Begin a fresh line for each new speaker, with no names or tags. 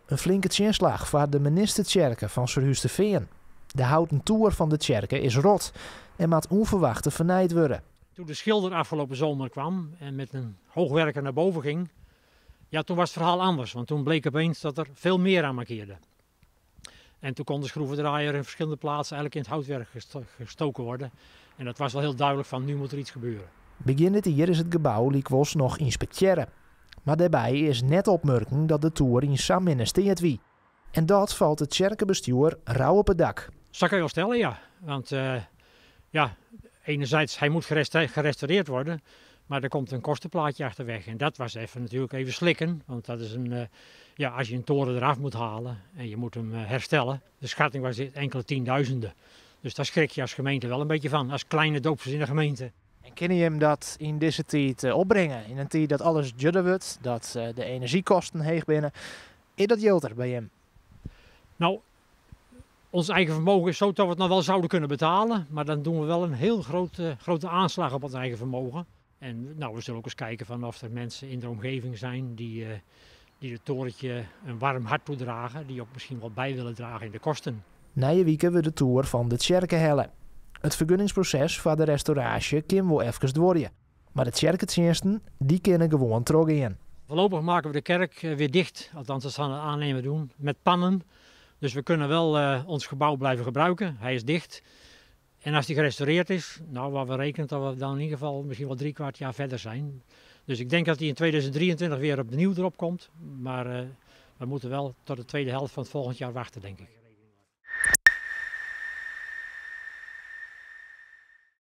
Een flinke tjinslag voor de ministerkerken van Surhuusterveen. De houten toer van de kerken is rot en moet onverwachte vernaaid worden.
Toen de schilder afgelopen zomer kwam en met een hoogwerker naar boven ging, ja, toen was het verhaal anders. Want toen bleek opeens dat er veel meer aan mankeerde. En toen kon de schroevendraaier in verschillende plaatsen eigenlijk in het houtwerk gestoken worden. En dat was wel heel duidelijk van, nu moet er iets gebeuren.
Begin dit jaar is het gebouw likwijls nog inspecteren. Maar daarbij is net opmerken dat de toer in Sam investeerd wie. En dat valt het kerkenbestuur rauw op het dak.
Dat kan je wel stellen, ja. Want ja, enerzijds hij moet gerestaureerd worden, maar er komt een kostenplaatje achterweg. En dat was natuurlijk even slikken, want dat is ja, als je een toren eraf moet halen en je moet hem herstellen. De schatting was enkele tienduizenden. Dus daar schrik je als gemeente wel een beetje van, als kleine doopsels in de gemeente.
En kun je hem dat in deze tijd opbrengen? In een tijd dat alles duurder wordt, dat de energiekosten heeg binnen. Is dat gilder bij hem?
Nou, ons eigen vermogen is zo dat we het nog wel zouden kunnen betalen. Maar dan doen we wel een heel grote aanslag op ons eigen vermogen. En nou, we zullen ook eens kijken van of er mensen in de omgeving zijn die het torentje een warm hart toedragen. Die ook misschien wel bij willen dragen in de kosten.
Na je weekend we de toer van de kerken hellen. Het vergunningsproces voor de restauratie kan wel even dooien. Maar de kerkendiensten die kunnen gewoon terug in.
Voorlopig maken we de kerk weer dicht, althans dat gaan we aannemen doen, met pannen. Dus we kunnen wel ons gebouw blijven gebruiken, hij is dicht. En als die gerestaureerd is, nou waar we rekenen dat we dan in ieder geval misschien wel 3/4 jaar verder zijn. Dus ik denk dat hij in 2023 weer opnieuw erop komt. Maar we moeten wel tot de tweede helft van het volgend jaar wachten, denk ik.